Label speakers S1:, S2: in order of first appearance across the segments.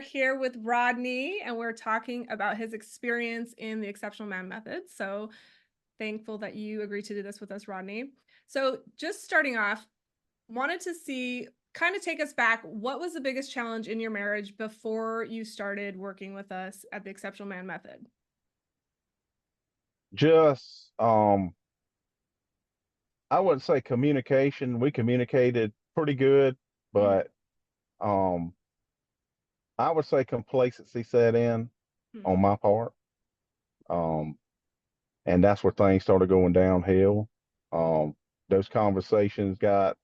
S1: Here with Rodney, and we're talking about his experience in the Exceptional Man Method. So thankful that you agreed to do this with us, Rodney. So just starting off, wanted to see, kind of take us back. What was the biggest challenge in your marriage before you started working with us at the Exceptional Man Method?
S2: Just I wouldn't say communication. We communicated pretty good,
S1: Mm-hmm.
S2: but um I would say complacency set in on my part. Um and that's where things started going downhill. Um those conversations got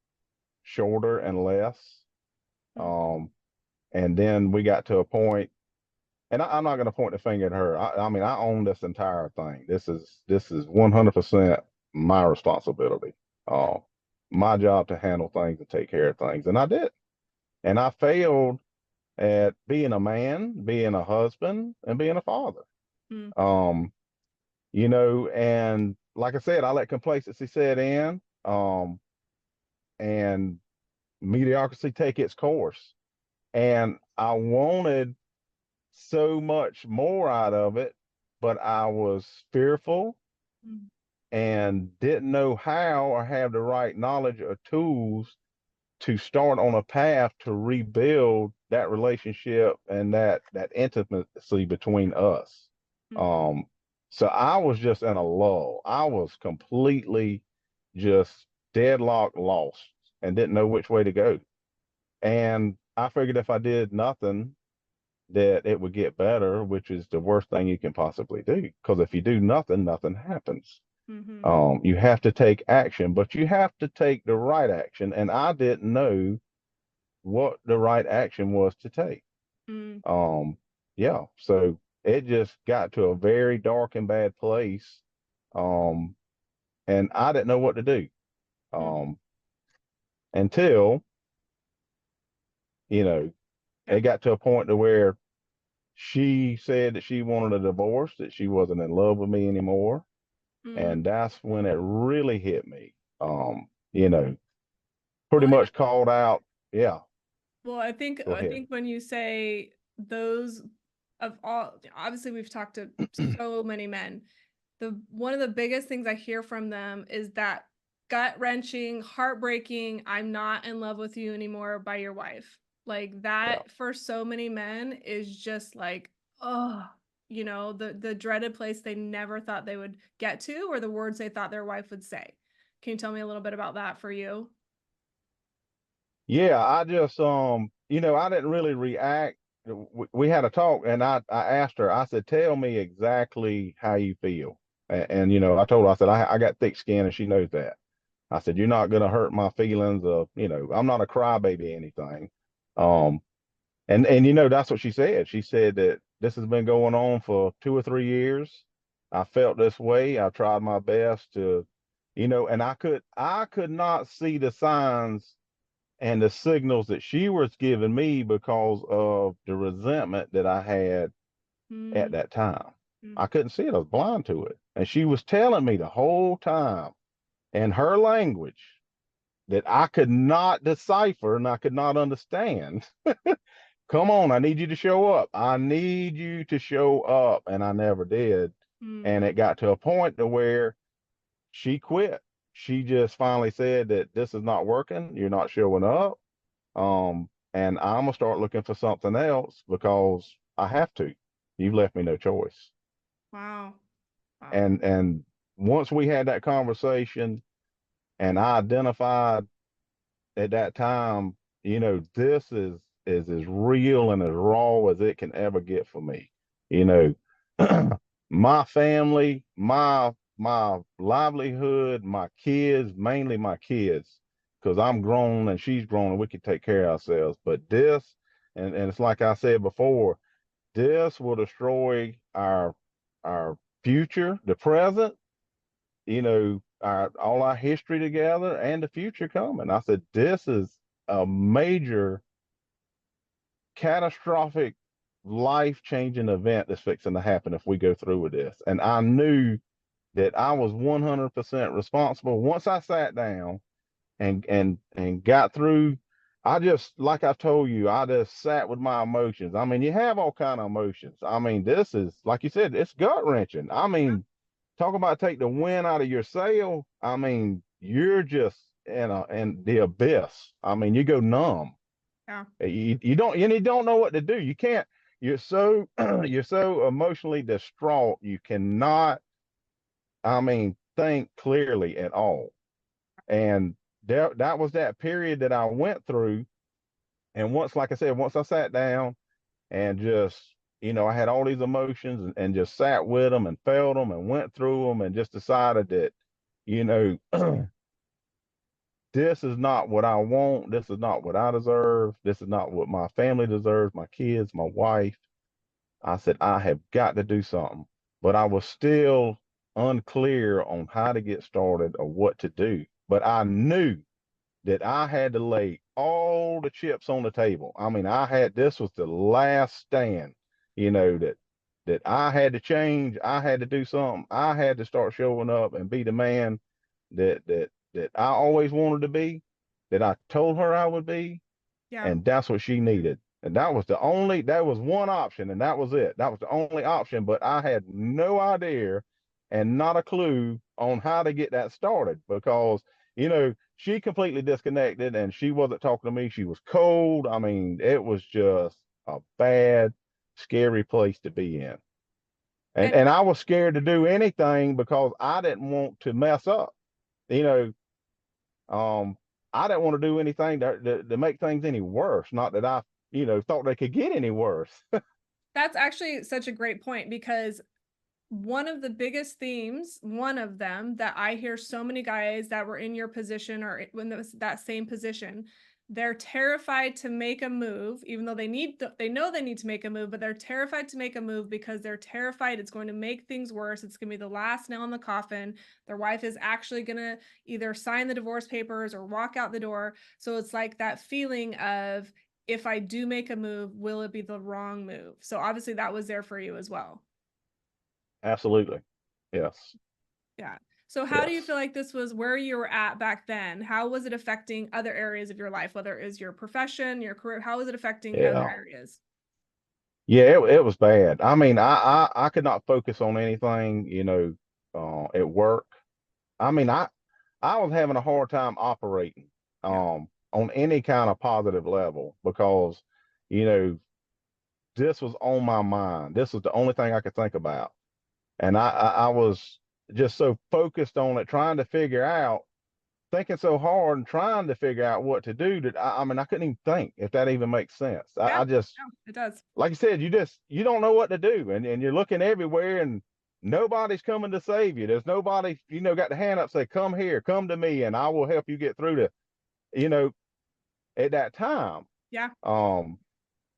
S2: shorter and less. Um and then we got to a point, and I'm not going to point the finger at her. I mean, I own this entire thing. This is 100% my responsibility. Uh, my job to handle things and take care of things, and I did. And I failed at being a man, being a husband, and being a father.
S1: Mm-hmm.
S2: Um, and like I said, I let complacency set in, and mediocrity take its course. And I wanted so much more out of it, but I was fearful and didn't know how or have the right knowledge or tools to start on a path to rebuild that relationship and that intimacy between us. Um, so I was just in a lull. I was completely just deadlocked, lost, and didn't know which way to go. And I figured if I did nothing, that it would get better, which is the worst thing you can possibly do. Because if you do nothing, nothing happens.
S1: Mm-hmm.
S2: You have to take action, but you have to take the right action. And I didn't know what the right action was to take.
S1: Mm-hmm.
S2: Um, yeah, so it just got to a very dark and bad place. Um, and I didn't know what to do. Um, until, you know,
S1: Yeah.
S2: it got to a point to where she said that she wanted a divorce, that she wasn't in love with me anymore.
S1: Mm-hmm.
S2: And that's when it really hit me. You know, pretty
S1: Well,
S2: much called out. Yeah,
S1: Well, I think
S2: go
S1: I
S2: ahead.
S1: think when you say those of all, obviously we've talked to so many men. The one of the biggest things I hear from them is that gut-wrenching, heartbreaking, I'm not in love with you anymore by your wife. Like
S2: Yeah.
S1: that for so many men is just like, oh, the dreaded place they never thought they would get to, or the words they thought their wife would say. Can you tell me a little bit about that for you?
S2: Yeah, I just I didn't really react. We had a talk, and I asked her. I said, "Tell me exactly how you feel." And I told her, I said, I got thick skin, and she knows that. I said, "You're not gonna hurt my feelings of, I'm not a crybaby or anything." Um, and that's what she said. She said that this has been going on for 2 or 3 years. I felt this way. I tried my best to, and I could not see the signs and the signals that she was giving me because of the resentment that I had at
S1: Mm-hmm.
S2: that time. I couldn't see it. I was blind to it. And she was telling me the whole time in her language that I could not decipher and I could not understand. Come on, I need you to show up. I need you to show up. And I never did. And it got to a point to where she quit. She just finally said that this is not working. You're not showing up. And I'm gonna start looking for something else because I have to. You've left me no choice.
S1: Wow. Wow.
S2: And once we had that conversation and I identified at that time, this is as real and as raw as it can ever get for me. You know, my family, my livelihood, my kids, mainly my kids, because I'm grown and she's grown and we can take care of ourselves. But this, and it's like I said before, this will destroy our future, the present, our all our history together and the future coming. I said, this is a major catastrophic life changing event that's fixing to happen if we go through with this. And I knew that I was 100% responsible. Once I sat down and got through I just, like I told you, I just sat with my emotions. I mean, you have all kind of emotions. I mean, this is, like you said, it's gut wrenching. I mean, talk about take the wind out of your sail. I mean, you're just in the abyss. I mean, you go numb.
S1: Yeah.
S2: You don't know what to do. You can't. You're so you're so emotionally distraught. You cannot. I mean, think clearly at all. And that was that period that I went through. And once, like I said, once I sat down and just, I had all these emotions and just sat with them and felt them and went through them and just decided that, you know, this is not what I want. This is not what I deserve. This is not what my family deserves, my kids, my wife. I said, I have got to do something. But I was still unclear on how to get started or what to do. But I knew that I had to lay all the chips on the table. I mean, this was the last stand, that I had to change. I had to do something. I had to start showing up and be the man that I always wanted to be, that I told her I would be,
S1: Yeah.
S2: and that's what she needed. And that was one option, and that was it. That was the only option, but I had no idea and not a clue on how to get that started because, she completely disconnected and she wasn't talking to me. She was cold. I mean, it was just a bad, scary place to be in. And
S1: And
S2: and I was scared to do anything because I didn't want to mess up. You know, um, I didn't want to do anything to make things any worse. Not that I, thought they could get any worse.
S1: that's actually such a great point because one of the biggest themes, one of them that I hear so many guys that were in your position or when that same position, they're terrified to make a move, even though they know they need to make a move, but they're terrified to make a move because they're terrified it's going to make things worse. It's going to be the last nail in the coffin. Their wife is actually going to either sign the divorce papers or walk out the door. So it's like that feeling of, if I do make a move, will it be the wrong move? So obviously that was there for you as well.
S2: Absolutely. Yes.
S1: Yeah. So how do you
S2: Yes.
S1: feel like this was where you were at back then? How was it affecting other areas of your life, whether it is your profession, your career? How was it affecting other
S2: Yeah.
S1: areas?
S2: Yeah, it was bad. I mean, I could not focus on anything, at work. I mean, I was having a hard time operating
S1: Yeah.
S2: on any kind of positive level because, you know, this was on my mind. This was the only thing I could think about. And I was just so focused on it, trying to figure out, thinking so hard and trying to figure out what to do that I mean, I couldn't even think, if that even makes sense.
S1: Yeah.
S2: I just,
S1: No, it does.
S2: like you said, you don't know what to do, and you're looking everywhere, and nobody's coming to save you. There's nobody, got the hand up, say, come here, come to me, and I will help you get through you know, at that time.
S1: Yeah.
S2: Um,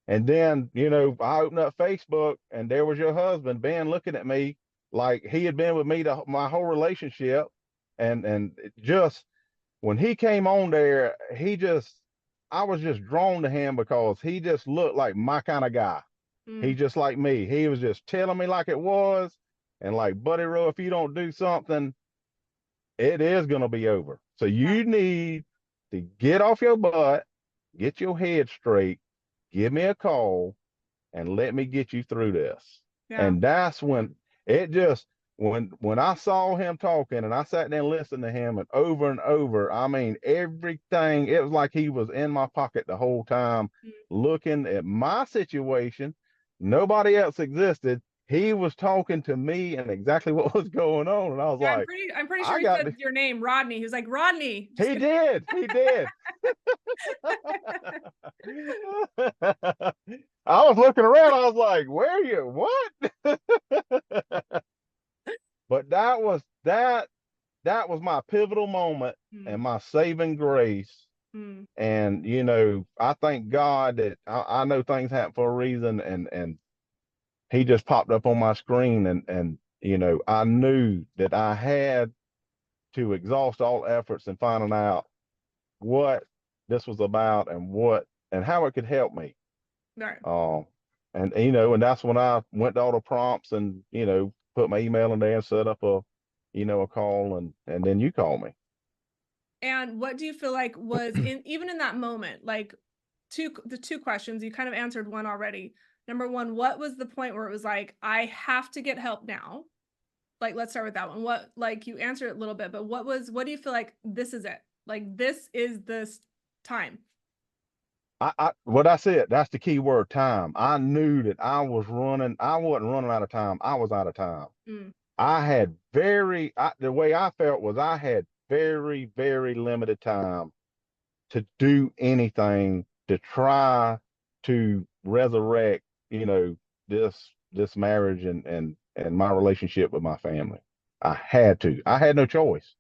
S2: and then, I opened up Facebook and there was your husband, Ben, looking at me like he had been with me my whole relationship. And just when he came on there, I was just drawn to him because he just looked like my kind of guy. He
S1: Mm,
S2: just like me. He was just telling me like it was. And like, Buddy Rowe, if you don't do something, it is going to be over. So
S1: yeah.
S2: you need to get off your butt, get your head straight, give me a call, and let me get you through this.
S1: Yeah.
S2: And that's when it just when I saw him talking and I sat there and listened to him and over, I mean everything, it was like he was in my pocket the whole time
S1: Mm.
S2: looking at my situation. Nobody else existed. He was talking to me and exactly what was going on. And I was
S1: Yeah,
S2: like,
S1: I'm pretty sure
S2: I
S1: he
S2: got
S1: said your name, Rodney. He was like, Rodney. Just
S2: he
S1: kidding.
S2: did. He did. I was looking around. I was like, "Where are you? What?" But that was my pivotal moment
S1: Mm,
S2: and my saving grace.
S1: mm,
S2: And I thank God that I know things happen for a reason. And he just popped up on my screen, and I knew that I had to exhaust all efforts in finding out what this was about and how it could help me.
S1: right.
S2: Um, and that's when I went to all the prompts and put my email in there and set up a call, and then you call me.
S1: And what do you feel like was in even in that moment, like the two questions, you kind of answered one already. Number one, what was the point where it was like, I have to get help now? Like, let's start with that one. What, like, you answered it a little bit, but what do you feel like this is it? Like, this is this time.
S2: What I said, that's the key word, time. I knew that I wasn't running out of time. I was out of time.
S1: Mm,
S2: The way I felt was I had very, very limited time to do anything to try to resurrect, this marriage and my relationship with my family. I had no choice.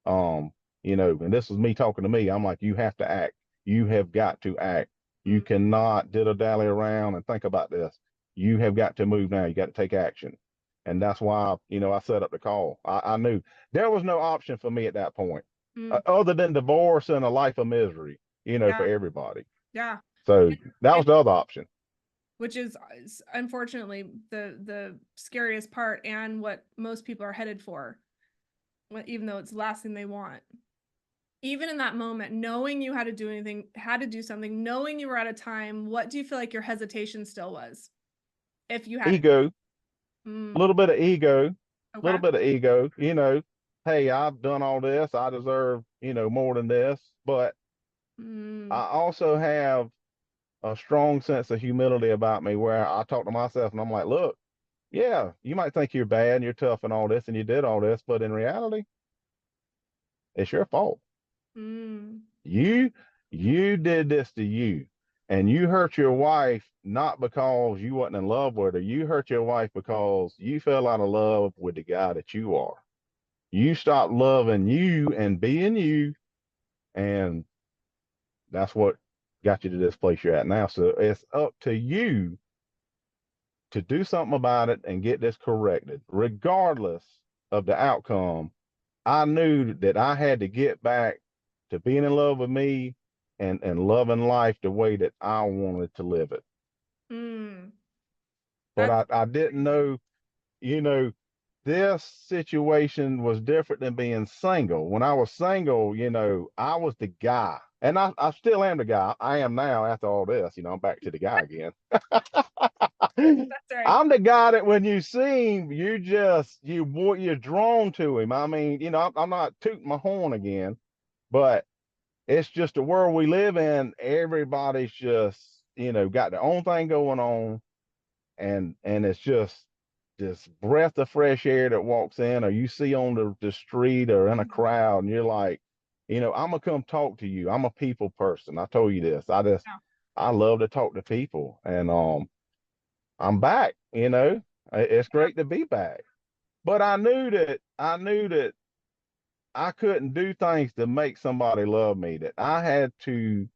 S2: Um, and this was me talking to me. I'm like, you have to act. You have got to act. You
S1: mm,
S2: cannot diddle dally around and think about this. You have got to move now. You got to take action. And that's why, I set up the call. I knew there was no option for me at that point,
S1: mm.
S2: other than divorce and a life of misery, for
S1: Yeah,
S2: everybody.
S1: yeah.
S2: So
S1: And,
S2: that
S1: and
S2: was the other option.
S1: which is unfortunately the scariest part and what most people are headed for, even though it's the last thing they want. Even in that moment, knowing you had to do something, knowing you were out of time, what do you feel like your hesitation still was? If you had it.
S2: Ego, a
S1: Mm,
S2: little bit of ego, a
S1: okay.
S2: little bit of ego, hey, I've done all this. I deserve, more than this. But
S1: Mm,
S2: I also have a strong sense of humility about me where I talk to myself and I'm like, look, yeah, you might think you're bad and you're tough and all this and you did all this, but in reality, it's your fault.
S1: mm,
S2: You you did this to you. And you hurt your wife not because you wasn't in love with her. You hurt your wife because you fell out of love with the guy that you are. You stopped loving you and being you, and that's what got you to this place you're at now. So it's up to you to do something about it and get this corrected, regardless of the outcome. I knew that I had to get back to being in love with me and loving life the way that I wanted to live it.
S1: mm.
S2: But
S1: That's
S2: I didn't know, you know, this situation was different than being single. When I was single, I was the guy. And I still am the guy. I am now after all this. I'm back to the guy again.
S1: that's right.
S2: I'm the guy that when you see him, you're drawn to him. I mean, I'm not tooting my horn again, but it's just the world we live in. Everybody's just, got their own thing going on, and it's just this breath of fresh air that walks in, or you see on the street or in a
S1: Mhm.
S2: crowd, and you're like, I'm gonna come talk to you. I'm a people person. I told you this.
S1: Yeah.
S2: I love to talk to people, and I'm back. It's great to be back. But I knew that I couldn't do things to make somebody love me. That I had to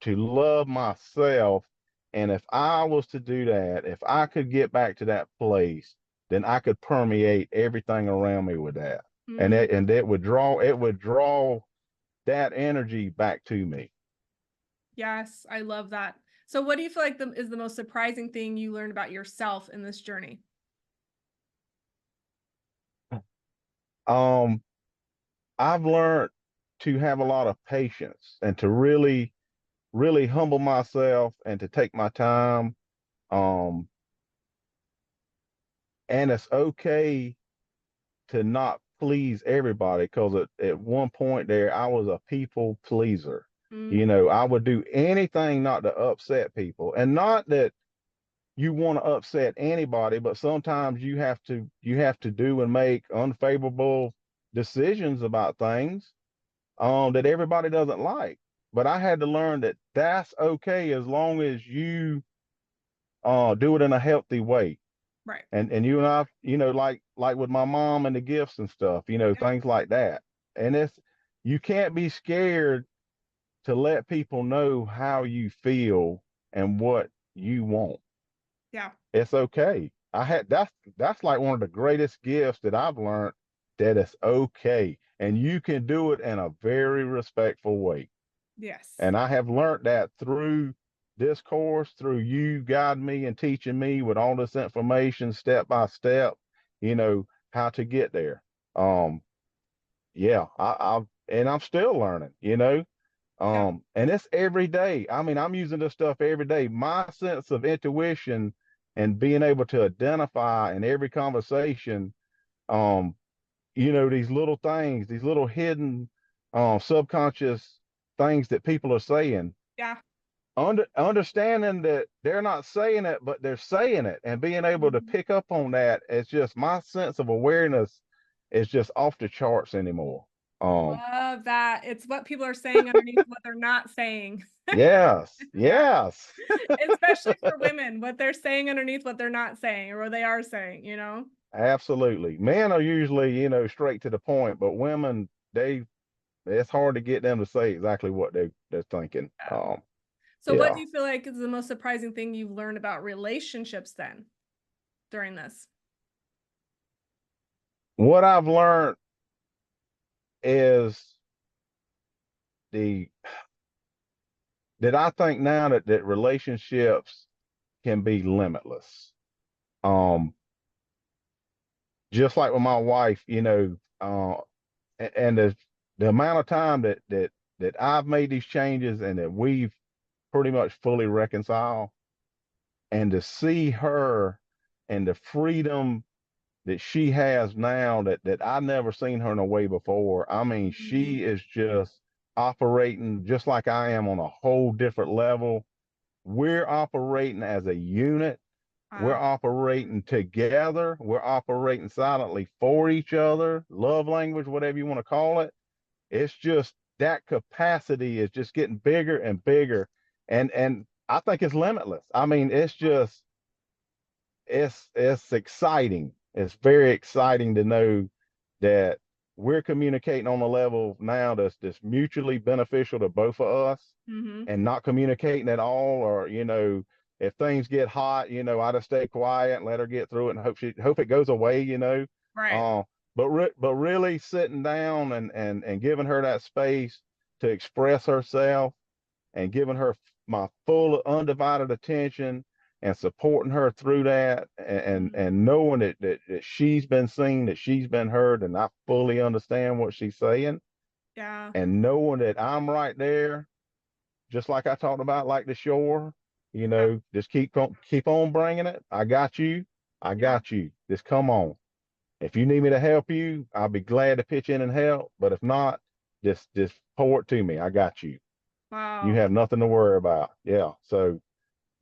S2: love myself. And if I was to do that, if I could get back to that place, then I could permeate everything around me with that. And
S1: Mm,
S2: it would draw that energy back to me.
S1: yes, I love that. So what do you feel like is the most surprising thing you learned about yourself in this journey?
S2: Um, I've learned to have a lot of patience and to really, really humble myself and to take my time. Um, and it's okay to not please everybody because at one point there I was a people pleaser.
S1: Mm,
S2: I would do anything not to upset people, and not that you want to upset anybody, but sometimes you have to do and make unfavorable decisions about things that everybody doesn't like. But I had to learn that that's okay as long as you do it in a healthy way.
S1: right.
S2: And you and I, like with my mom and the gifts and stuff,
S1: Yeah.
S2: things like that. And you can't be scared to let people know how you feel and what you want.
S1: Yeah.
S2: It's okay. That's like one of the greatest gifts that I've learned, that it's okay. And you can do it in a very respectful way.
S1: Yes.
S2: And I have learned that through this course, through you guiding me and teaching me with all this information step by step, how to get there. Um, yeah, and I'm still learning, you know.
S1: Yeah.
S2: And it's every day. I mean, I'm using this stuff every day. My sense of intuition and being able to identify in every conversation, um, you know, these little things, these little hidden, subconscious things that people are saying.
S1: Yeah.
S2: Understanding that they're not saying it, but they're saying it, and being able to
S1: Mhm.
S2: pick up on that. It's just my sense of awareness is just off the charts anymore. Um,
S1: Love that. It's what people are saying underneath what they're not saying.
S2: yes,
S1: Yeah.
S2: yes.
S1: Especially for women, what they're saying underneath what they're not saying or what they are saying, you know?
S2: Absolutely. Men are usually, you know, straight to the point, but women, it's hard to get them to say exactly what they're thinking.
S1: Yeah. So what
S2: Yeah.
S1: do you feel like is the most surprising thing you've learned about relationships then during this?
S2: What I've learned is the that I think now that relationships can be limitless. Um, just like with my wife, you know, and the amount of time that I've made these changes and that we've pretty much fully reconciled, and to see her and the freedom that she has now that I never seen her in a way before. I mean,
S1: Mhm.
S2: she is just operating just like I am on a whole different level. We're operating as a unit. We're
S1: Wow.
S2: operating together. We're operating silently for each other. Love language, whatever you want to call it. It's just that capacity is just getting bigger and bigger. And I think it's limitless. I mean, it's exciting. It's very exciting to know that we're communicating on a level now that's mutually beneficial to both of us,
S1: Mhm.
S2: and not communicating at all. Or, you know, if things get hot, you know, I just stay quiet and let her get through it and hope it goes away, you know.
S1: Right.
S2: uh but really sitting down and giving her that space to express herself, and giving her my full undivided attention, and supporting her through that,
S1: Mhm.
S2: and knowing that she's been seen, that she's been heard, and I fully understand what she's saying,
S1: Yeah.
S2: and knowing that I'm right there, just like I talked about, like the shore, you
S1: Yeah.
S2: know, just keep on bringing it. I got you. I
S1: Yeah.
S2: got you. Just come on. If you need me to help you, I'll be glad to pitch in and help. But if not, just pour it to me. I got you. You
S1: Wow.
S2: have nothing to worry about. Yeah. So,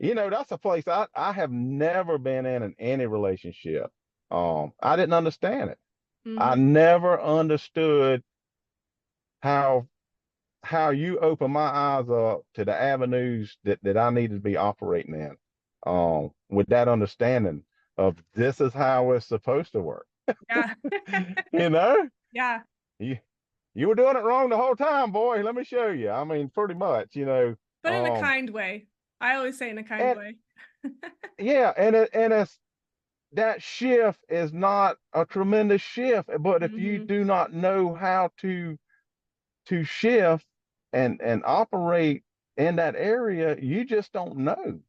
S2: you know, that's a place I have never been in any relationship. I didn't understand it. I
S1: Mhm.
S2: never understood how you open my eyes up to the avenues that I needed to be operating in. With that understanding of this is how it's supposed to work.
S1: Yeah.
S2: You know,
S1: Yeah.
S2: you you were doing it wrong the whole time, boy. Let me show you. I mean, pretty much, you know.
S1: But in a kind way. I always say in a kind
S2: And
S1: way.
S2: yeah, it's that shift is not a tremendous shift, but if you
S1: Mhm.
S2: do not know how to shift and operate in that area, you just don't know.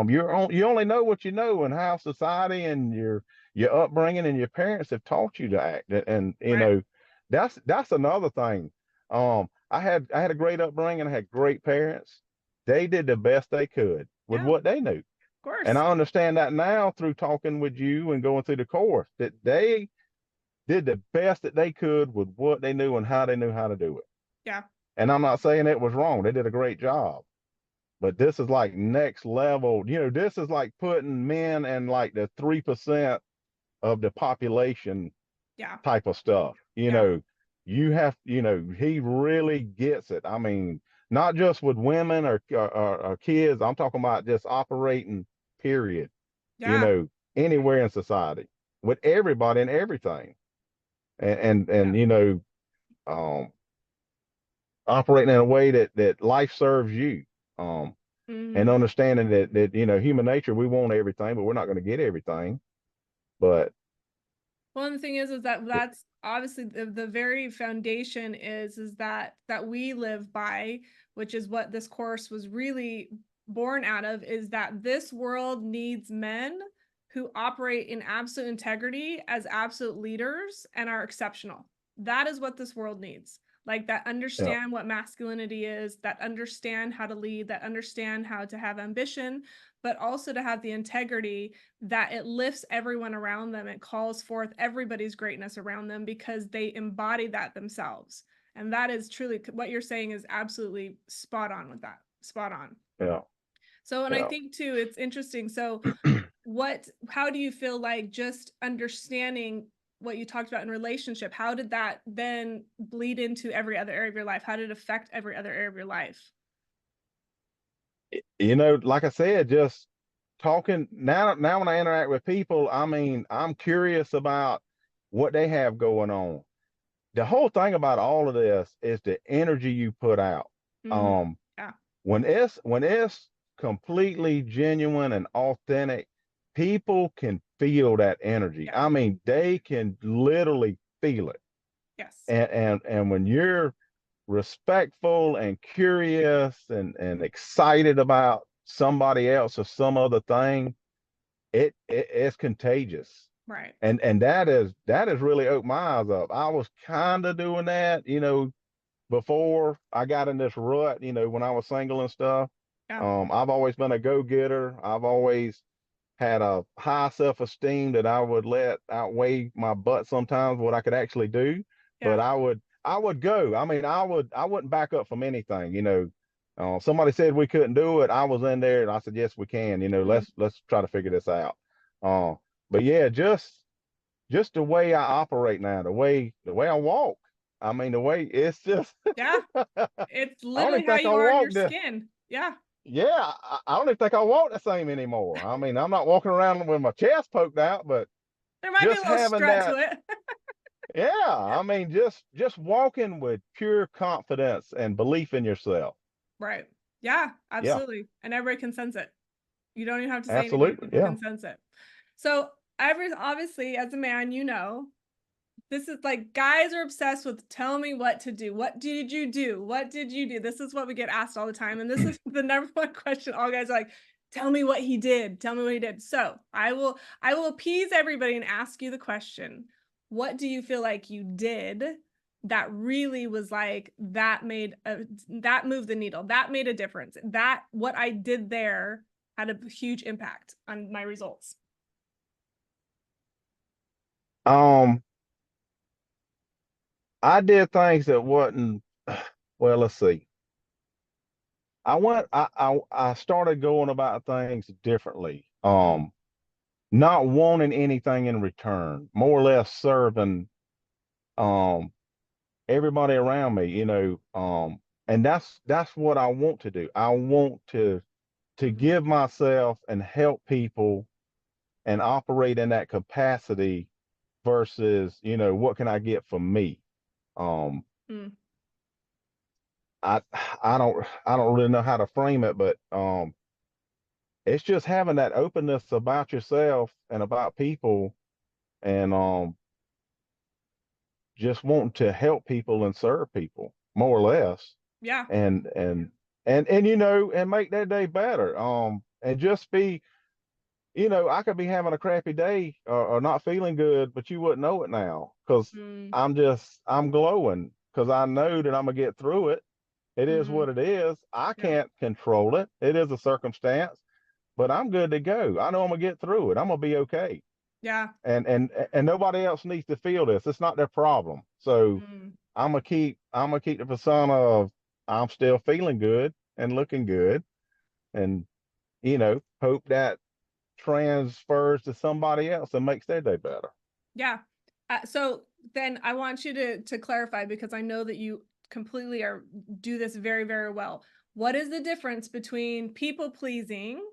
S2: You only know what you know, and how society and your upbringing and your parents have taught you to act. And you
S1: Right.
S2: know, that's another thing. I had a great upbringing. I had great parents. They did the best they could with
S1: Yeah, of
S2: what they knew. And
S1: course.
S2: I understand that now through talking with you and going through the course, that they did the best that they could with what they knew and how they knew how to do it.
S1: Yeah.
S2: And I'm not saying it was wrong. They did a great job. But this is like next level. You know, this is like putting men in like the 3% of the population
S1: Yeah.
S2: type of stuff. You
S1: Yeah.
S2: know, he really gets it. I mean, not just with women or kids. I'm talking about just operating, period. You
S1: Yeah.
S2: know, anywhere in society with everybody and everything. And
S1: Yeah.
S2: you know, um, operating in a way that life serves you. Um, and
S1: Mhm.
S2: understanding that you know, human nature, we want everything, but we're not going to get everything. But
S1: Well, and the thing is that that's obviously the very foundation is that we live by, which is what this course was really born out of, is that this world needs men who operate in absolute integrity as absolute leaders and are exceptional. That is what this world needs. like that
S2: Yeah.
S1: understand what masculinity is, that understand how to lead, that understand how to have ambition, but also to have the integrity that it lifts everyone around them. It calls forth everybody's greatness around them because they embody that themselves. And that is truly what you're saying is absolutely spot on with that. Spot on.
S2: Yeah.
S1: So, and I
S2: Yeah.
S1: think too, it's interesting. So, how do you feel like just understanding what you talked about in relationship, how did that then bleed into every other area of your life? How did it affect every other area of your life?
S2: Like I said, just talking now when I interact with people, I mean, I'm curious about what they have going on. The whole thing about all of this is the energy you put out.
S1: Mhm.
S2: Um,
S1: Yeah.
S2: when it's completely genuine and authentic, people can feel that energy.
S1: Yeah.
S2: I mean, they can literally feel it.
S1: Yes.
S2: And when you're respectful and curious and excited about somebody else or some other thing, it's contagious.
S1: Right.
S2: And that is really opened my eyes up. I was kind of doing that, before I got in this rut, when I was single and stuff.
S1: Yeah.
S2: I've always been a go-getter. I've always had a high self-esteem that I would let outweigh my butt sometimes what I could actually do.
S1: Yeah.
S2: But I would go. I mean, I wouldn't back up from anything. Somebody said we couldn't do it. I was in there and I said, yes, we can.
S1: Mm.
S2: Let's try to figure this out. Uh, but yeah, just the way I operate now, the way I walk. I mean, the way it's just
S1: Yeah.
S2: I
S1: It's
S2: don't
S1: literally
S2: even
S1: how
S2: think I
S1: you are in your
S2: walk
S1: skin. Yeah.
S2: yeah, I don't even think I walk the same anymore. I mean, I'm not walking around with my chest poked out, but
S1: There might be a
S2: just
S1: little
S2: having
S1: strut to
S2: that,
S1: it.
S2: yeah, I mean, just walking with pure confidence and belief in yourself.
S1: Right. Yeah,
S2: Yeah,
S1: absolutely. And everybody can sense it. You don't even have to say anything.
S2: absolutely.
S1: People
S2: Yeah.
S1: can sense it. So every obviously as a man, this is like guys are obsessed with tell me what to do. What did you do? What did you do? This is what we get asked all the time. And this is the number one question. All guys are like, tell me what he did. Tell me what he did. So I will appease everybody and ask you the question. What do you feel like you did that really was like that moved the needle? That made a difference. That what I did there had a huge impact on my results.
S2: Um, I did things that wasn't well, let's see. I started going about things differently. Not wanting anything in return, more or less serving um everybody around me, and that's what I want to do. I want to
S1: Mhm.
S2: give myself and help people and operate in that capacity versus, what can I get from me? Um,
S1: Mm.
S2: I I don't really know how to frame it, but it's just having that openness about yourself and about people and just wanting to help people and serve people more or less
S1: Yeah.
S2: and make their day better and just be I could be having a crappy day or not feeling good but you wouldn't know it now because
S1: Mm.
S2: I'm glowing because I know that I'm gonna get through it. It is
S1: Mhm.
S2: what it is. I
S1: Yeah.
S2: can't control it. It is a circumstance, but I'm good to go. I know I'm gonna get through it. I'm gonna be okay.
S1: Yeah.
S2: And nobody else needs to feel this. It's not their problem. So
S1: Mm.
S2: I'm gonna keep the persona of I'm still feeling good and looking good, and hope that transfers to somebody else and makes their day better.
S1: Yeah. So then I want you to clarify because I know that you completely are do this very, very well. What is the difference between people pleasing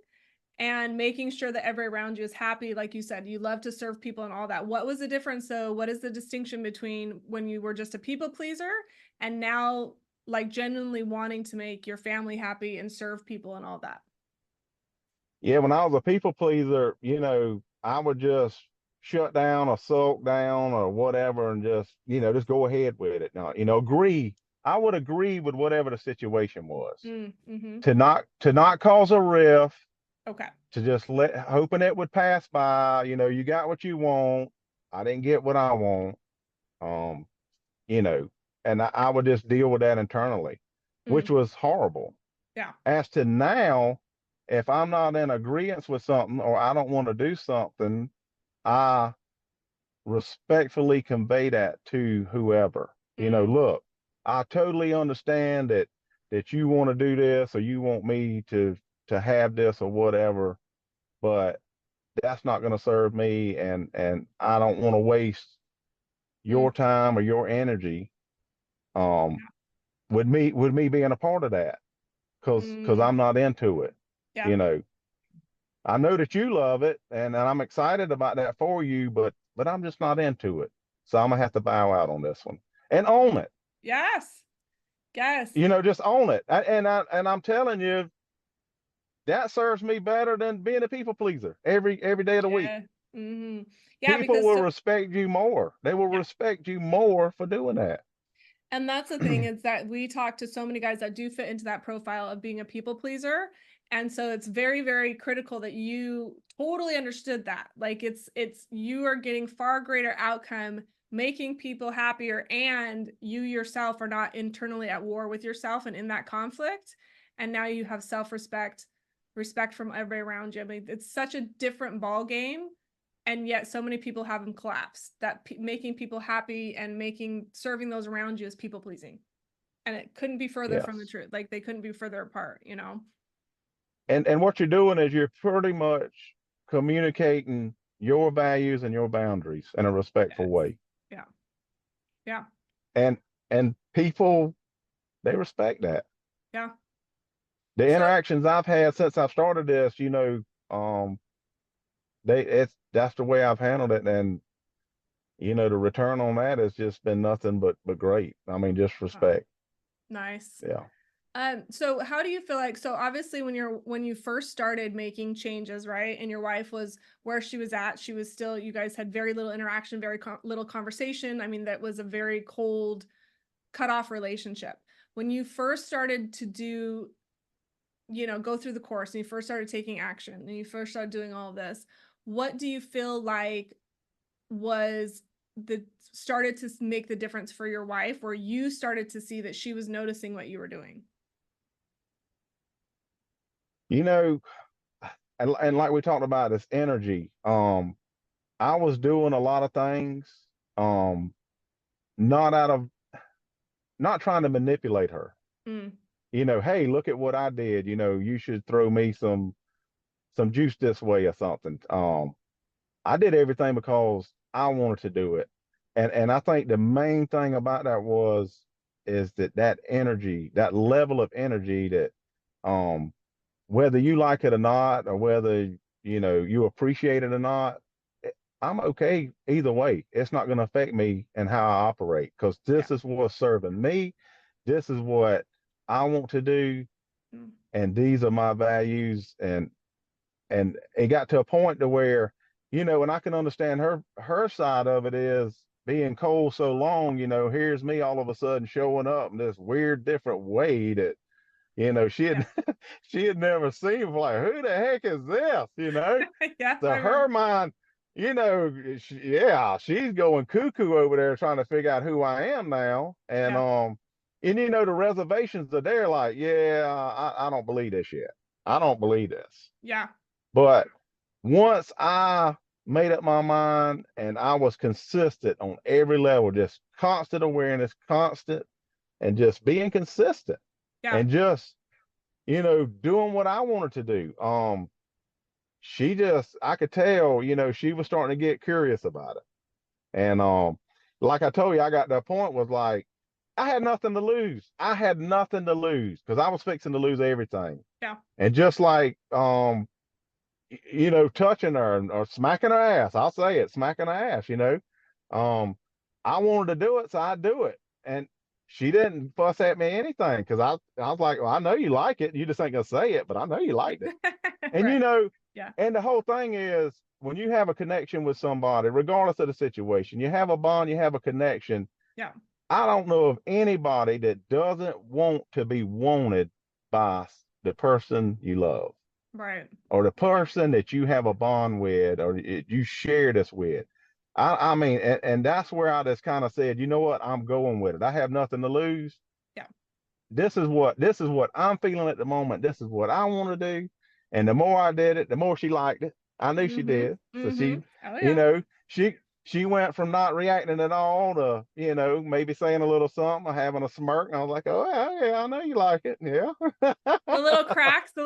S1: and making sure that everyone around you is happy? Like you said, you love to serve people and all that. What was the difference? So what is the distinction between when you were just a people pleaser and now like genuinely wanting to make your family happy and serve people and all that?
S2: Yeah, when I was a people pleaser, I would just shut down or sulk down or whatever and just go ahead with it. Now, agree. I would agree with whatever the situation was.
S1: Mm-hmm.
S2: To not cause a rift,
S1: Okay.
S2: to just hoping it would pass by, you got what you want. I didn't get what I want. Um, you know, I would just deal with that internally, which
S1: Mm.
S2: was horrible.
S1: Yeah.
S2: As to now, if I'm not in agreement with something or I don't want to do something, I respectfully convey that to whoever.
S1: Mm.
S2: Look, I totally understand that you want to do this or you want me to have this or whatever, but that's not going to serve me, and I don't want to waste
S1: Mm.
S2: your time or your energy um with me being a part of that, because
S1: Mm.
S2: I'm not into it.
S1: Yeah.
S2: You know, I know that you love it, and I'm excited about that for you, but I'm just not into it. So I'm gonna have to bow out on this one and own it.
S1: Yes. Yes.
S2: Just own it. And I'm telling you, that serves me better than being a people pleaser every day of the week.
S1: Yeah. Hmm. Yeah,
S2: People
S1: because
S2: will
S1: so
S2: respect you more. They will
S1: yeah.
S2: respect you more for doing that.
S1: And that's the thing is that we talk to so many guys that do fit into that profile of being a people pleaser. And so it's very, very critical that you totally understood that. Like it's you are getting far greater outcome, making people happier, and you yourself are not internally at war with yourself and in that conflict. And now you have self-respect, respect from everybody around you. I mean, it's such a different ball game, and yet so many people have them collapse. That making people happy and making serving those around you is people pleasing, and it couldn't be further from the
S2: Yes.
S1: truth. Like they couldn't be further apart, you know.
S2: And what you're doing is you're pretty much communicating your values and your boundaries in a respectful
S1: Yes.
S2: way.
S1: Yeah. Yeah.
S2: And people, they respect that.
S1: Yeah.
S2: The
S1: So
S2: interactions I've had since I've started this, um, that's the way I've handled it, and the return on that has just been nothing but great. I mean, just respect.
S1: nice.
S2: Yeah.
S1: So how do you feel like, so obviously when you first started making changes, right? And your wife was where she was at, she was still, you guys had very little interaction, very little conversation. I mean, that was a very cold, cut off relationship. When you first started to do, go through the course and you first started taking action and you first started doing all of this, what do you feel like was the started to make the difference for your wife, where you started to see that she was noticing what you were doing?
S2: You know, and like we talked about this energy, I was doing a lot of things, um, not out of not trying to manipulate her.
S1: Mm.
S2: Hey, look at what I did. You should throw me some juice this way or something. I did everything because I wanted to do it. And I think the main thing about that is that energy, that level of energy that um whether you like it or not, or whether you appreciate it or not, I'm okay either way. It's not going to affect me and how I operate, because
S1: Yeah.
S2: this is what's serving me. This is what I want to do,
S1: Mm.
S2: and these are my values. And it got to a point to where, and I can understand her side of it is being cold so long. Here's me all of a sudden showing up in this weird different way that she
S1: Yeah.
S2: had she had never seen. Like, who the heck is this?
S1: Yeah,
S2: So
S1: I remember.
S2: her mind, she's going cuckoo over there trying to figure out who I am now.
S1: Yeah.
S2: And the reservations are there. Like, yeah, I don't believe this yet. I don't believe this.
S1: Yeah.
S2: But once I made up my mind and I was consistent on every level, just constant awareness, constant, and just being consistent,
S1: Yeah.
S2: and just doing what I wanted to do. I could tell, she was starting to get curious about it. And like I told you, I got to a point was like, I had nothing to lose. I had nothing to lose because I was fixing to lose everything.
S1: Yeah.
S2: And just like touching her or smacking her ass, I'll say it, smacking her ass. Um, I wanted to do it, so I do it. And she didn't fuss at me anything, because I was like, well, I know you like it. You just ain't gonna say it, but I know you liked it. And
S1: Right. Yeah.
S2: and the whole thing is, when you have a connection with somebody, regardless of the situation, you have a bond, you have a connection.
S1: Yeah.
S2: I don't know of anybody that doesn't want to be wanted by the person you love,
S1: Right.
S2: or the person that you have a bond with, or you share this with. I mean, and that's where I just kind of said, you know what, I'm going with it. I have nothing to lose.
S1: Yeah.
S2: This is what I'm feeling at the moment. This is what I want to do. And the more I did it, the more she liked it. I knew she
S1: Mm-hmm.
S2: did. So
S1: Mm-hmm.
S2: she,
S1: Oh
S2: you
S1: yeah.
S2: know, she went from not reacting at all to, maybe saying a little something or having a smirk. And I was like, oh yeah, I know you like it. Yeah.
S1: The little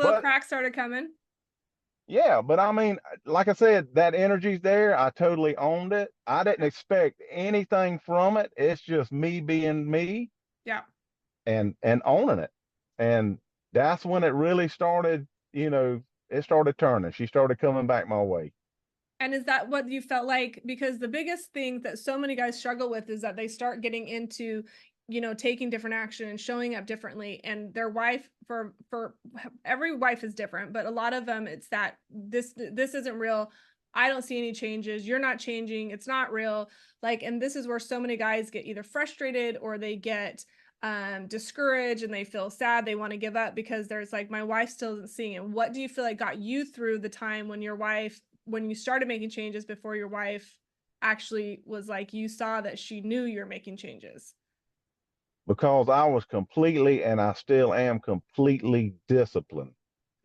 S2: But
S1: cracks started coming.
S2: yeah, but I mean, like I said, that energy's there. I totally owned it. I didn't
S1: Yeah.
S2: expect anything from it. It's just me being me
S1: Yeah.
S2: and owning it. And that's when it really started, it started turning. She started coming back my way.
S1: And is that what you felt like? Because the biggest thing that so many guys struggle with is that they start getting into, taking different action and showing up differently. And their wife, for every wife is different, but a lot of them, it's that this isn't real. I don't see any changes. You're not changing. It's not real. Like, and this is where so many guys get either frustrated or they get discouraged and they feel sad. They want to give up because there's like, my wife still isn't seeing it. What do you feel like got you through the time when you started making changes before your wife actually was like, you saw that she knew you're making changes?
S2: Because I was completely, and I still am completely disciplined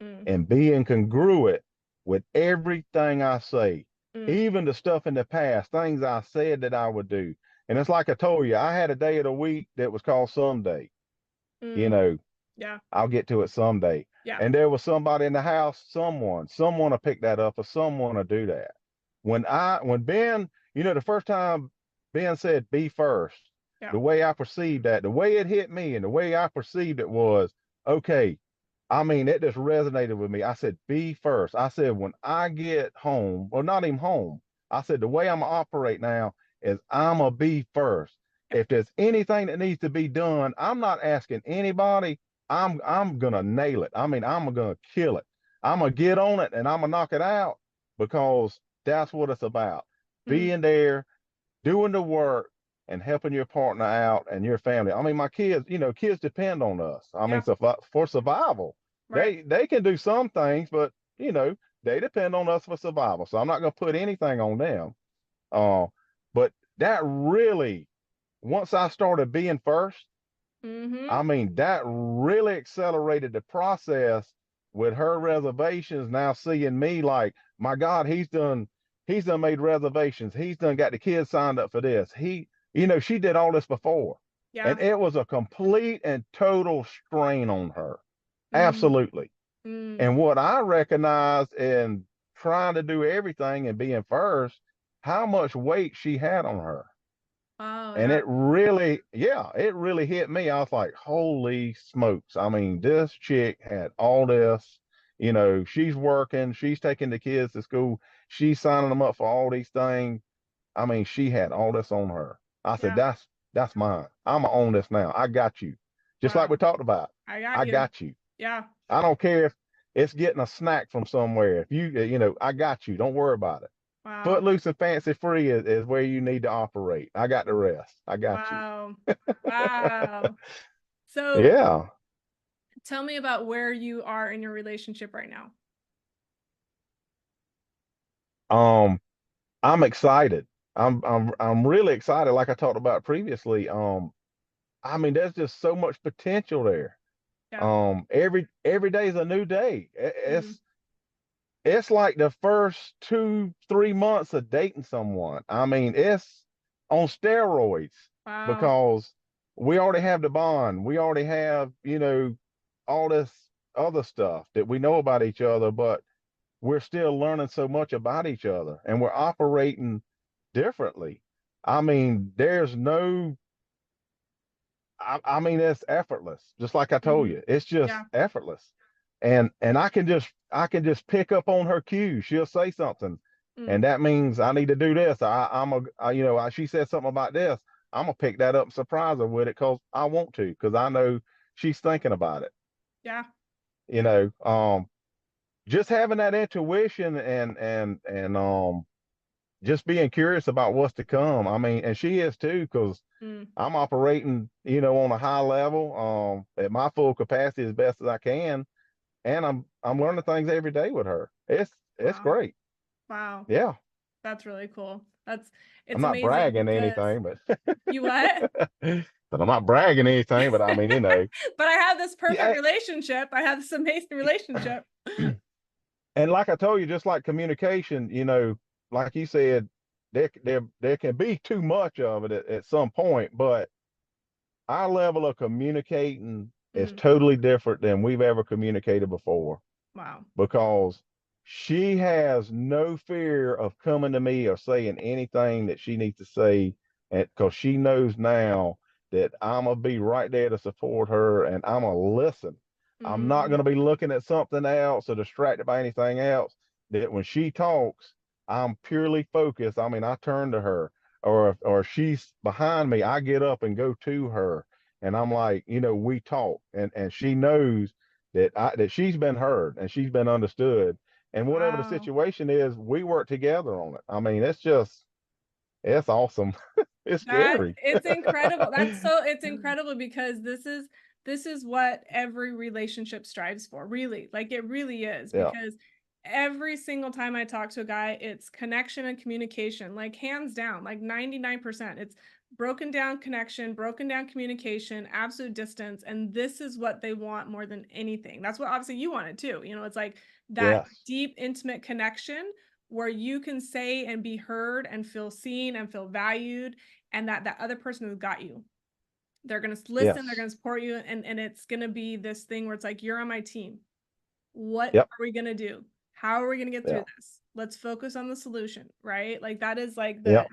S1: Mm,
S2: and being congruent with everything I say,
S1: mm,
S2: even the stuff in the past, things I said that I would do. And it's like I told you, I had a day of the week that was called someday. You
S1: mm,
S2: know,
S1: yeah,
S2: I'll get to it someday.
S1: yeah,
S2: And there was somebody in the house, someone will pick that up or someone will do that. When Ben, the first time Ben said be first,
S1: yeah,
S2: the way I perceived that, the way it hit me and the way I perceived it was, okay, I mean, it just resonated with me. I said, be first. I said, when I get home, or not even home, I said, the way I'm gonna operate now is I'm gonna be first.
S1: yeah,
S2: If there's anything that needs to be done, I'm not asking anybody. I'm gonna nail it. I mean, I'm gonna kill it. I'm gonna get on it and I'm gonna knock it out because that's what it's about.
S1: mm,
S2: Being there, doing the work, and helping your partner out and your family. I mean, my kids, kids depend on us. I mean,
S1: yeah,
S2: so for survival,
S1: right,
S2: they can do some things, but they depend on us for survival. So I'm not gonna put anything on them. Uh, but that really, once I started being first,
S1: mm-hmm,
S2: I mean, that really accelerated the process with her reservations. Now seeing me like, my God, he's done made reservations. He's done got the kids signed up for this. She did all this before.
S1: yeah,
S2: And it was a complete and total strain on her.
S1: mm,
S2: Absolutely.
S1: mm,
S2: And what I recognized in trying to do everything and being first, how much weight she had on her.
S1: oh
S2: And
S1: yeah,
S2: it really, yeah, it really hit me. I was like, holy smokes. I mean, this chick had all this, she's working, she's taking the kids to school, she's signing them up for all these things. I mean, she had all this on her. I said,
S1: yeah,
S2: that's mine. I'm gonna own this now. I got you. Just like
S1: wow,
S2: we talked about.
S1: I got
S2: I
S1: you,
S2: got you.
S1: yeah,
S2: I don't care if it's getting a snack from somewhere. If I got you. Don't worry about it.
S1: wow,
S2: Footloose and fancy free is where you need to operate. I got the rest. I got you.
S1: wow, wow. So
S2: Yeah.
S1: tell me about where you are in your relationship right now.
S2: Um, I'm excited. I'm really excited. Like I talked about previously. I mean, there's just so much potential there.
S1: Yeah,
S2: Every day is a new day.
S1: mm,
S2: It's like the first 2, 3 months of dating someone. I mean, it's on steroids
S1: wow,
S2: because we already have the bond. We already have, all this other stuff that we know about each other, but we're still learning so much about each other and we're operating differently. I mean, I mean, it's effortless. Just like I told
S1: mm-hmm,
S2: you, it's just
S1: yeah,
S2: effortless. And I can just pick up on her cues. She'll say something,
S1: mm,
S2: and that means I need to do this. She said something about this. I'm gonna pick that up and surprise her with it because I want to, because I know she's thinking about it.
S1: yeah,
S2: You
S1: yeah,
S2: know, just having that intuition and just being curious about what's to come. I mean, and she is too, because
S1: mm,
S2: I'm operating, on a high level, at my full capacity as best as I can, and I'm learning things every day with her. It's
S1: wow,
S2: great.
S1: wow.
S2: Yeah.
S1: That's really cool.
S2: I'm
S1: It's
S2: not
S1: amazing
S2: bragging
S1: because
S2: anything, but
S1: you what?
S2: but I'm not bragging anything, but I mean,
S1: But I have this perfect
S2: yeah.
S1: relationship. I have this amazing relationship.
S2: And like I told you, just like communication, like you said, there can be too much of it at some point, but our level of communicating is
S1: Mm,
S2: totally different than we've ever communicated before,
S1: wow.
S2: because she has no fear of coming to me or saying anything that she needs to say, and because she knows now that I'm gonna be right there to support her and I'm gonna listen. I'm not
S1: Mm,
S2: gonna be looking at something else or distracted by anything else. That when she talks, I'm purely focused. I mean, I turn to her, or if she's behind me, I get up and go to her, and I'm like, we talk, and she knows that she's been heard and she's been understood. And whatever the
S1: wow.
S2: situation is, we work together on it. I mean, it's awesome. It's
S1: That
S2: scary.
S1: it's incredible. It's incredible because this is what every relationship strives for, really. Like it really is,
S2: Yeah.
S1: because every single time I talk to a guy, it's connection and communication, like hands down, like 99%. It's broken down connection, broken down communication, absolute distance, and this is what they want more than anything. That's what obviously you wanted too. It's like that
S2: Yes.
S1: deep intimate connection where you can say and be heard and feel seen and feel valued, and that other person has got you. They're going to listen, they're
S2: Yes.
S1: going to support you, and it's going to be this thing where it's like, you're on my team. What
S2: Yep.
S1: are we going to do? How are we going to get through
S2: Yeah.
S1: this? Let's focus on the solution, right? Like that is like
S2: Yep.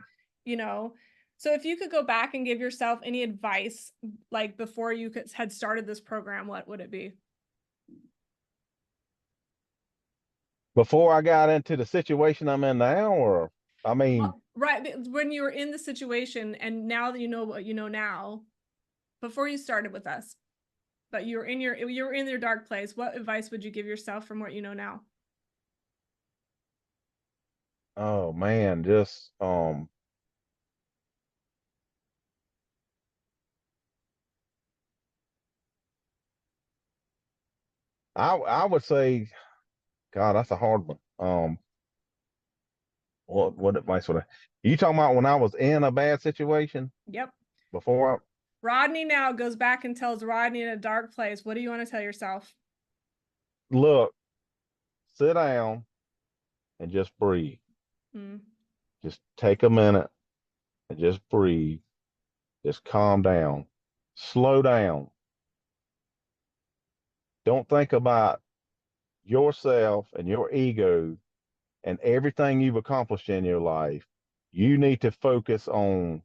S1: you know, so if you could go back and give yourself any advice, like before you had started this program, what would it be?
S2: Before I got into the situation I'm in now, or I mean,
S1: Well, right. When you were in the situation and now that you know what you know now, before you started with us, but you were in your dark place, what advice would you give yourself from what you know now?
S2: oh man, just I would say, God, that's a hard one. What advice would I? You talking about when I was in a bad situation
S1: Yep.
S2: before?
S1: Rodney now goes back and tells Rodney in a dark place. What do you want to tell yourself?
S2: Look, sit down and just breathe.
S1: Mm,
S2: Just take a minute and just breathe. Just calm down. Slow down. Don't think about yourself and your ego and everything you've accomplished in your life. You need to focus on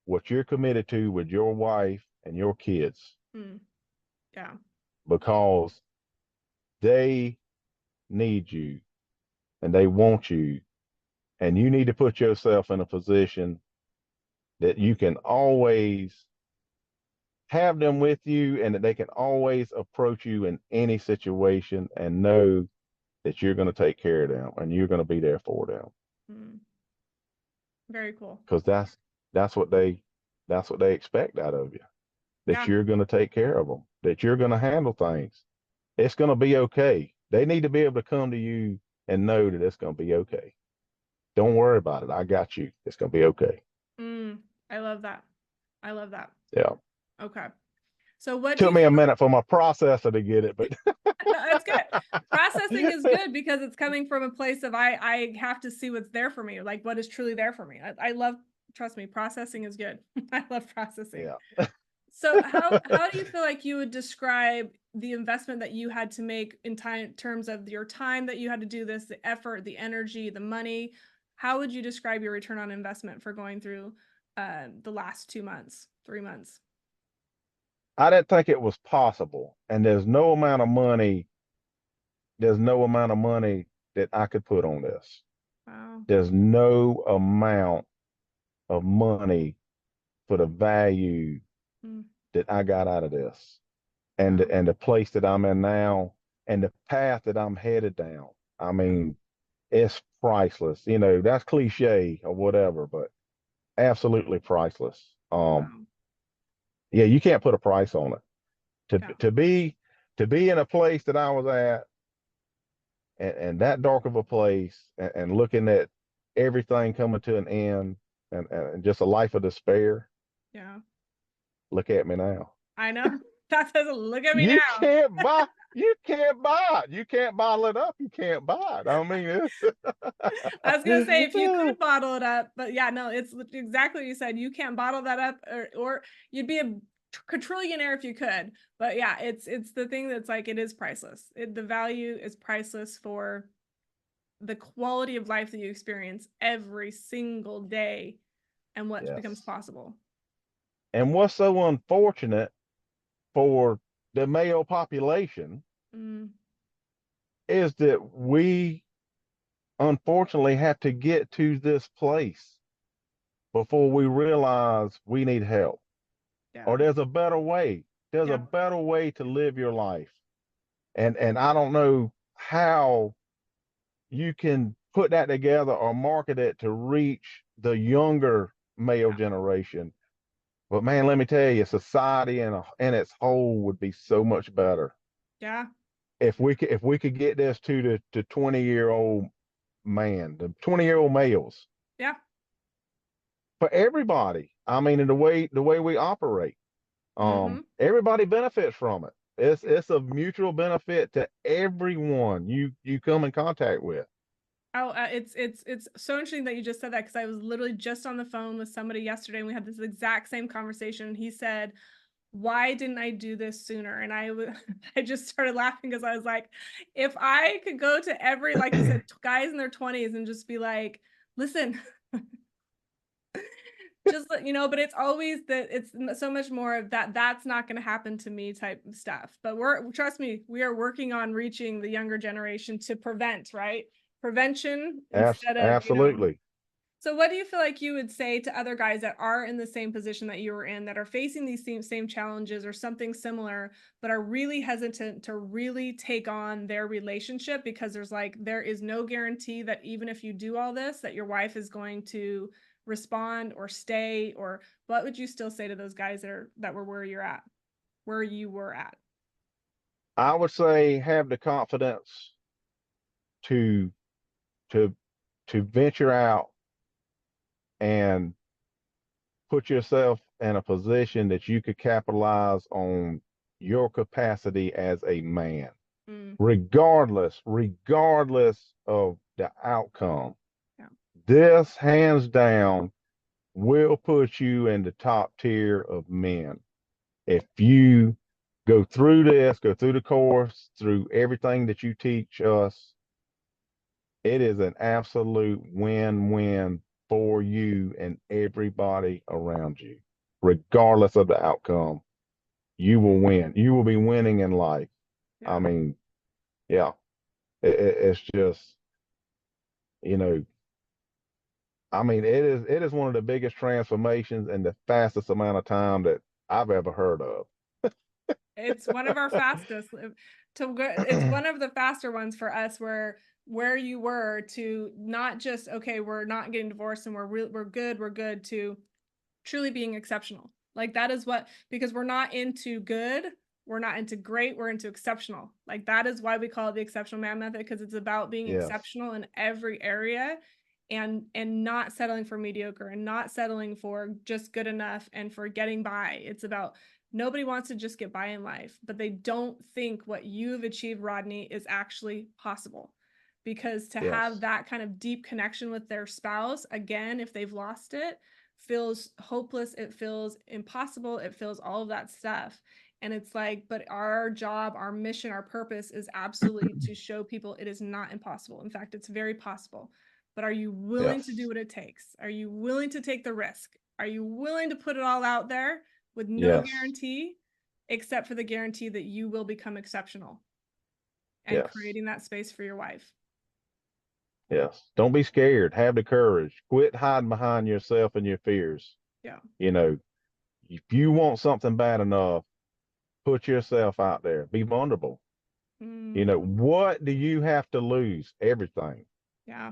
S2: what you're committed to with your wife and your kids,
S1: mm, yeah.
S2: because they need you and they want you. And you need to put yourself in a position that you can always have them with you and that they can always approach you in any situation and know that you're going to take care of them and you're going to be there for them,
S1: Mm, very cool.
S2: because that's what they expect out of you, that
S1: Yeah.
S2: you're going to take care of them, that you're going to handle things. It's going to be okay. They need to be able to come to you and know that it's going to be okay. Don't worry about it. I got you. It's going to be okay.
S1: Mm, I love that. I love that.
S2: Yeah.
S1: Okay. So what do
S2: Took
S1: you
S2: me a
S1: feel?
S2: minute for my processor to get it, but
S1: No, it's good. Processing is good because it's coming from a place of I have to see what's there for me, like what is truly there for me. I love, trust me, processing is good. I love processing.
S2: yeah.
S1: So how do you feel like you would describe the investment that you had to make in terms of your time that you had to do this, the effort, the energy, the money? How would you describe your return on investment for going through the last 2 months, 3 months?
S2: I didn't think it was possible. And there's no amount of money that I could put on this.
S1: Wow.
S2: There's no amount of money for the value
S1: Mm,
S2: that I got out of this, and
S1: wow.
S2: the place that I'm in now and the path that I'm headed down. I
S1: Yeah.
S2: mean, it's priceless. That's cliche or whatever, but absolutely priceless.
S1: Wow.
S2: Yeah, you can't put a price on it. To
S1: Yeah.
S2: to be to be in a place that I was at, and that dark of a place, and looking at everything coming to an end and just a life of despair.
S1: Yeah.
S2: Look at me now.
S1: I know. That says, look at me
S2: You
S1: now.
S2: can't buy, you can't buy it. You can't bottle it up. You can't buy it. I mean,
S1: I was gonna say if you
S2: it's,
S1: could bottle it up, but yeah, no, it's exactly what you said. You can't bottle that up, or you'd be a quadrillionaire if you could. But yeah, it's the thing that's like it is priceless. The value is priceless for the quality of life that you experience every single day and what becomes
S2: yes.
S1: possible.
S2: And what's so unfortunate for the male population
S1: Mm,
S2: is that we unfortunately have to get to this place before we realize we need help or
S1: yeah,
S2: there's a better way. There's a
S1: yeah,
S2: better way to live your life. And I don't know how you can put that together or market it to reach the younger male
S1: yeah,
S2: generation. But man, let me tell you, society in its whole would be so much better
S1: yeah,
S2: if we could get this to the 20-year-old man, the 20-year-old males
S1: yeah.
S2: for everybody. I mean, in the way we operate,
S1: Mm-hmm.
S2: everybody benefits from it. It's a mutual benefit to everyone you come in contact with.
S1: Oh, it's so interesting that you just said that because I was literally just on the phone with somebody yesterday and we had this exact same conversation. He said, "Why didn't I do this sooner?" And I just started laughing because I was like, if I could go to every, like you said, guys in their 20s and just be like, "Listen, just let you know," but it's always that it's so much more of that that's not going to happen to me type of stuff. But trust me, we are working on reaching the younger generation to prevent, right? Prevention instead of,
S2: Absolutely.
S1: so what do you feel like you would say to other guys that are in the same position that you were in, that are facing these same challenges or something similar, but are really hesitant to really take on their relationship because there is no guarantee that even if you do all this, that your wife is going to respond or stay, or what would you still say to those guys that were where you were at?
S2: I would say have the confidence to to to venture out and put yourself in a position that you could capitalize on your capacity as a man,
S1: Mm,
S2: regardless of the outcome.
S1: yeah.
S2: This hands down will put you in the top tier of men. If you go through this, go through the course, through everything that you teach us, it is an absolute win-win for you and everybody around you, regardless of the outcome. You will win. You will be winning in life. I
S1: Yeah.
S2: mean, yeah, it's just, you know, I mean, it is one of the biggest transformations in the fastest amount of time that I've ever heard of.
S1: It's one of our fastest to go. It's one of the faster ones for us where you were to not just, okay, we're not getting divorced and we're good to truly being exceptional. Like that is what, because we're not into good, we're not into great, we're into exceptional. Like that is why we call it the exceptional man method, because it's about being
S2: Yes,
S1: exceptional in every area and not settling for mediocre and not settling for just good enough and for getting by. It's about, nobody wants to just get by in life, but they don't think what you've achieved, Rodney, is actually possible. Because to have
S2: yes,
S1: that kind of deep connection with their spouse, again, if they've lost it, feels hopeless, it feels impossible, it feels all of that stuff. And it's like, but our job, our mission, our purpose is absolutely to show people it is not impossible. In fact, it's very possible. But are you willing to do
S2: yes,
S1: what it takes? Are you willing to take the risk? Are you willing to put it all out there with no
S2: yes,
S1: guarantee, except for the guarantee that you will become exceptional and
S2: yes,
S1: creating that space for your wife?
S2: yes. Don't be scared. Have the courage. Quit hiding behind yourself and your fears.
S1: Yeah.
S2: You know, if you want something bad enough, put yourself out there. Be vulnerable. You
S1: Mm,
S2: know, what do you have to lose? Everything.
S1: yeah.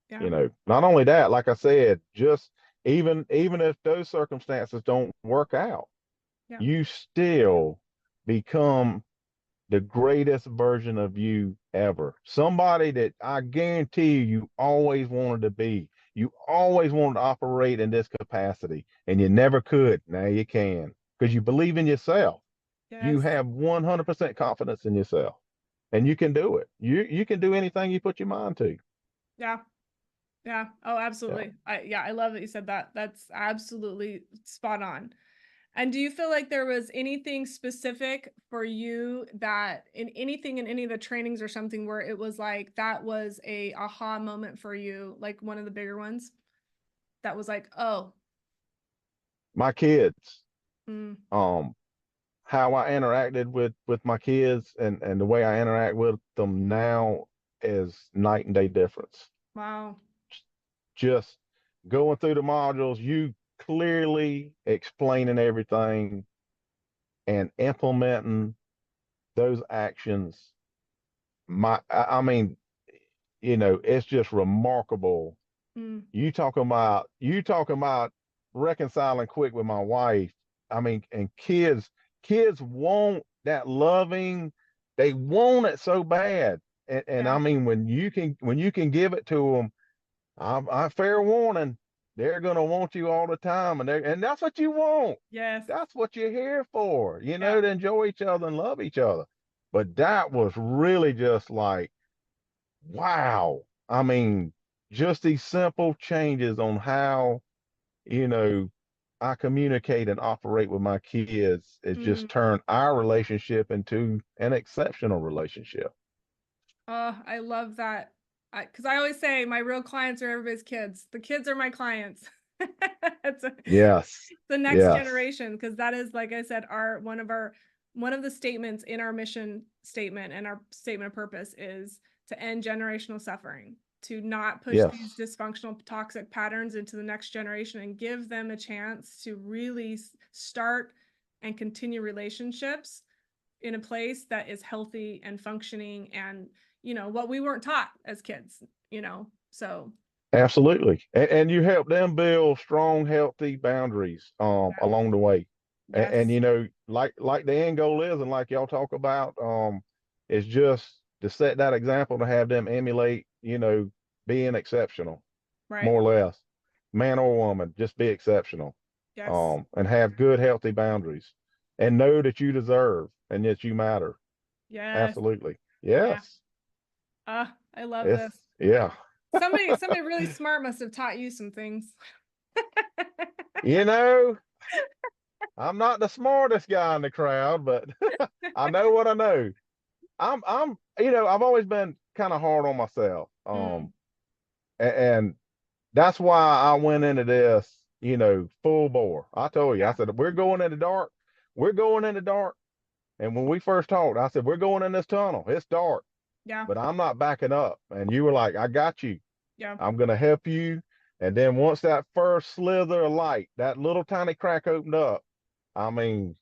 S1: Yeah.
S2: You know, not only that, like I said, just even if those circumstances don't work out,
S1: Yeah.
S2: you still become the greatest version of you ever. Somebody that I guarantee you always wanted to be. You always wanted to operate in this capacity, and you never could. Now you can because you believe in yourself. You
S1: Yes.
S2: have 100% confidence in yourself, and you can do it. You can do anything you put your mind to.
S1: Yeah. Yeah. Oh,
S2: Yeah.
S1: absolutely. I love that you said that. That's absolutely spot on. And do you feel like there was anything specific for you that in anything in any of the trainings or something where it was like that was a aha moment for you, like one of the bigger ones that was like, oh,
S2: My kids,
S1: mm,
S2: um, how I interacted with my kids and the way I interact with them now is night and day difference.
S1: wow.
S2: Just going through the modules, you clearly explaining everything and implementing those actions. I mean, it's just remarkable.
S1: Mm,
S2: You talking about reconciling quick with my wife. I mean, and kids want that loving, they want it so bad. And
S1: yeah.
S2: I mean, when you can give it to them, I fair warning, they're gonna want you all the time, and that's what you want.
S1: Yes.
S2: That's what you're here for,
S1: Yeah.
S2: to enjoy each other and love each other. But that was really just like, wow. I mean, just these simple changes on how, you know, I communicate and operate with my kids has
S1: Mm.
S2: just turned our relationship into an exceptional relationship.
S1: Oh, I love that. Because I always say my real clients are everybody's kids. The kids are my clients. It's
S2: Yes.
S1: the next
S2: Yes.
S1: generation, because that is, like I said, our one of the statements in our mission statement and our statement of purpose is to end generational suffering, to not push these
S2: Yes.
S1: dysfunctional toxic patterns into the next generation and give them a chance to really start and continue relationships in a place that is healthy and functioning and what we weren't taught as kids, so
S2: Absolutely. And you help them build strong, healthy boundaries
S1: yeah.
S2: along the way. And
S1: Yes.
S2: like the end goal is, and like y'all talk about, is just to set that example to have them emulate, being exceptional,
S1: Right.
S2: more or less. Man or woman, just be exceptional.
S1: Yes.
S2: And have good, healthy boundaries. And know that you deserve and that you matter.
S1: Yes.
S2: Absolutely.
S1: Yeah.
S2: Yes.
S1: I love
S2: It's
S1: this.
S2: yeah.
S1: Somebody really smart must have taught you some things.
S2: You know, I'm not the smartest guy in the crowd, but I know what I know. I've always been kind of hard on myself.
S1: Mm,
S2: And that's why I went into this, full bore. I told you, I
S1: yeah.
S2: said, we're going in the dark. We're going in the dark. And when we first talked, I said, we're going in this tunnel. It's dark,
S1: Yeah.
S2: but I'm not backing up. And you were like, I got you.
S1: Yeah.
S2: I'm going to help you. And then once that first slither of light, that little tiny crack opened up, I mean,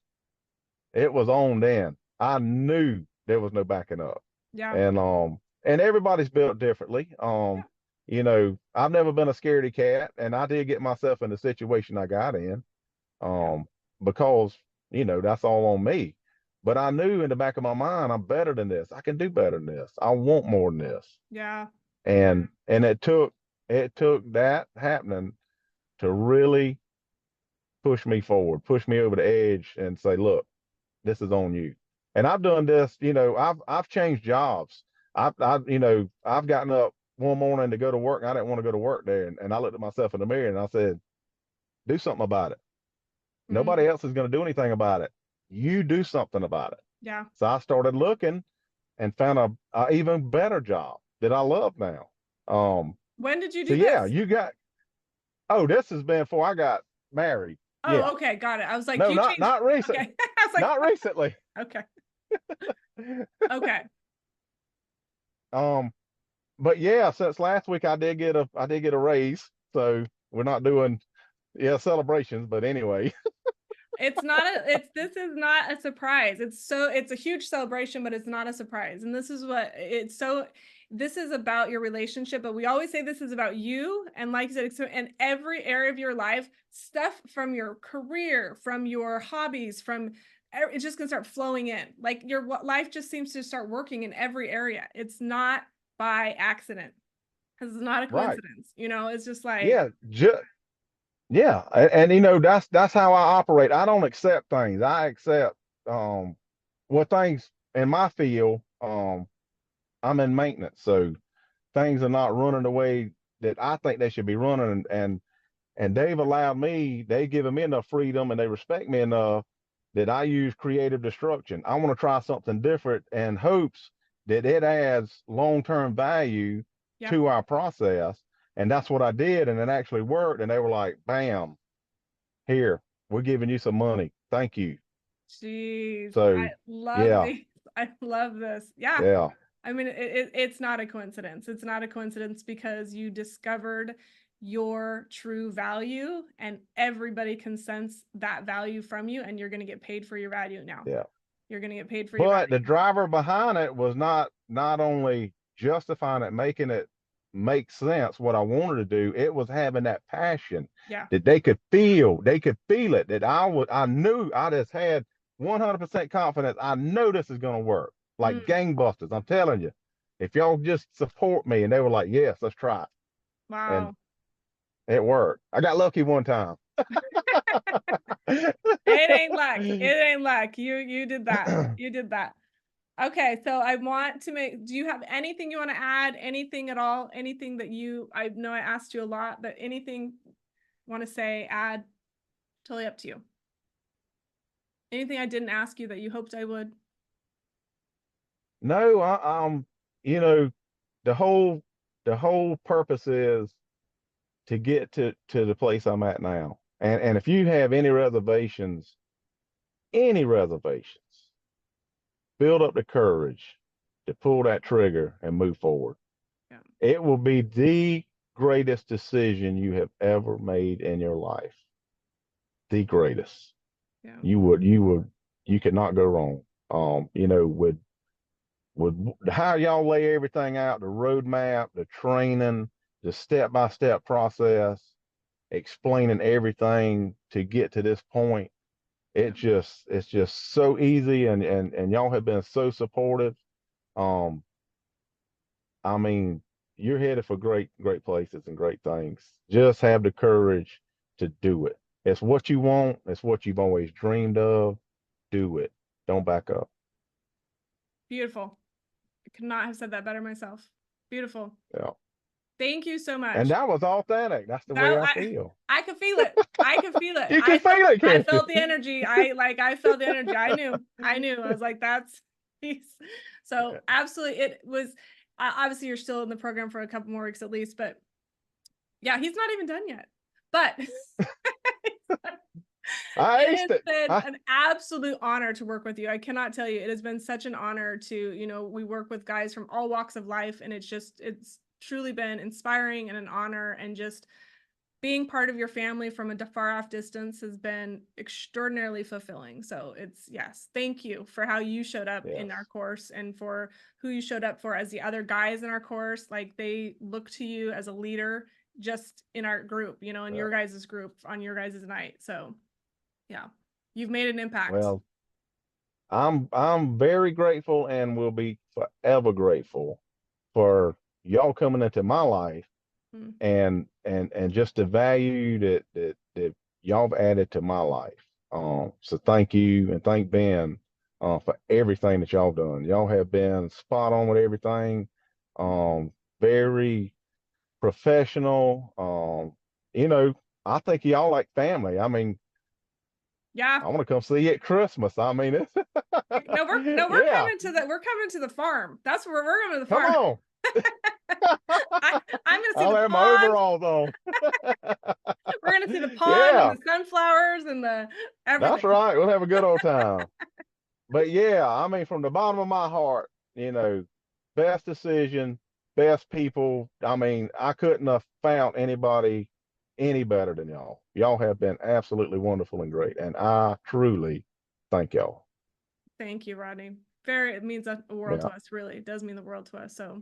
S2: it was on then. I knew there was no backing up.
S1: Yeah.
S2: And everybody's built differently.
S1: Yeah.
S2: I've never been a scaredy cat, and I did get myself in the situation I got in.
S1: Yeah.
S2: Because, that's all on me. But I knew in the back of my mind, I'm better than this. I can do better than this. I want more than this.
S1: Yeah.
S2: And it took that happening to really push me forward, push me over the edge and say, look, this is on you. And I've done this, I've changed jobs. I've gotten up one morning to go to work. And I didn't want to go to work there. And I looked at myself in the mirror and I said, do something about it.
S1: Mm,
S2: Nobody else is going to do anything about it. You do something about it.
S1: yeah.
S2: So I started looking and found a even better job that I love now. Um,
S1: When did you
S2: so
S1: do
S2: yeah,
S1: this?
S2: you got, oh, this has been before I got married. Yeah.
S1: Oh, okay, got it. I was like,
S2: No,
S1: you
S2: not,
S1: changed.
S2: not recent,
S1: Okay. I was like,
S2: not recently.
S1: okay. Okay.
S2: Um, but yeah, since last week I did get a raise. So we're not doing celebrations, but anyway.
S1: This is not a surprise. It's a huge celebration, but it's not a surprise. And this is about your relationship, but we always say this is about you. And like I said, in every area of your life, stuff from your career, from your hobbies, from it's just gonna start flowing in. Like life just seems to start working in every area. It's not by accident, because it's not a
S2: Right.
S1: coincidence. It's just like,
S2: Yeah. Yeah. And that's how I operate. I don't accept things. I accept things in my field. I'm in maintenance, so things are not running the way that I think they should be running. And they've given me enough freedom, and they respect me enough that I use creative destruction. I want to try something different in hopes that it adds long-term value
S1: yep.
S2: to our process. And that's what I did. And it actually worked. And they were like, bam, here, we're giving you some money. Thank you.
S1: Jeez, I
S2: So,
S1: love
S2: yeah,
S1: these. I love this. Yeah.
S2: yeah,
S1: I mean, it's not a coincidence. It's not a coincidence because you discovered your true value, and everybody can sense that value from you, and you're going to get paid for your value now.
S2: yeah.
S1: You're going to get paid for your
S2: But the
S1: value.
S2: driver behind it was not only justifying it, making it make sense what I wanted to do. It was having that passion
S1: Yeah.
S2: that they could feel it. That I knew, I just had 100% confidence. I know this is going to work like
S1: Mm,
S2: gangbusters. I'm telling you, if y'all just support me. And they were like, yes, let's try it. And
S1: wow.
S2: it worked. I got lucky one time.
S1: It ain't luck. It ain't luck. You did that. You did that. Okay, so I want to do you have anything you want to add? Anything at all? Anything that I know I asked you a lot, but anything want to say, add? Totally up to you. Anything I didn't ask you that you hoped I would?
S2: No, you know, the whole purpose is to get to the place I'm at now. And if you have any reservations, build up the courage to pull that trigger and move forward.
S1: Yeah.
S2: It will be the greatest decision you have ever made in your life. The greatest.
S1: Yeah.
S2: You could not go wrong. With how y'all lay everything out, the roadmap, the training, the step-by-step process, explaining everything to get to this point.
S1: Yeah.
S2: It's just so easy, and y'all have been so supportive. Um, I mean, you're headed for great places and great things. Just have the courage to do it. It's what you want. It's what you've always dreamed of. Do it. Don't back up.
S1: Beautiful. I could not have said that better myself. Beautiful.
S2: Yeah.
S1: Thank you so
S2: And
S1: much.
S2: that was authentic. That's the way
S1: That
S2: I feel.
S1: I could feel it. I could feel it.
S2: You can feel it,
S1: I
S2: can't you?
S1: felt the energy. I felt the energy. I knew. I knew. I was like, that's peace. So absolutely, it was. Obviously, you're still in the program for a couple more weeks at least, but yeah, he's not even done yet. But
S2: I
S1: it
S2: aced
S1: has
S2: it.
S1: been an absolute honor to work with you. I cannot tell you. It has been such an honor to, we work with guys from all walks of life, and it's truly been inspiring and an honor, and just being part of your family from a far off distance has been extraordinarily fulfilling. So yes, thank you for how you showed up in
S2: Yes.
S1: our course, and for who you showed up for as the other guys in our course. Like, they look to you as a leader just in our group, in
S2: Yeah.
S1: your guys' group on your guys' night. So yeah, you've made an impact.
S2: Well, I'm very grateful and will be forever grateful for y'all coming into my life
S1: Mm.
S2: and just the value that y'all have added to my life. So thank you, and thank Ben for everything that y'all done. Y'all have been spot on with everything. Very professional. I think y'all like family. I mean,
S1: Yeah.
S2: I want to come see you at Christmas. I mean, it's
S1: No, we're
S2: yeah.
S1: we're coming to the farm. That's where we're going to the
S2: Come
S1: farm.
S2: on.
S1: I'm gonna see
S2: I'll
S1: the
S2: have my
S1: pond.
S2: overalls on.
S1: We're gonna see the pond and
S2: Yeah,
S1: the sunflowers and the
S2: that's
S1: everything.
S2: right. We'll have a good old time. But yeah, I mean, from the bottom of my heart, best decision, best people. I mean, I couldn't have found anybody any better than y'all. Y'all have been absolutely wonderful and great, and I truly thank y'all.
S1: Thank you, Rodney. It means a world
S2: Yeah.
S1: to us, really. It does mean the world to us. So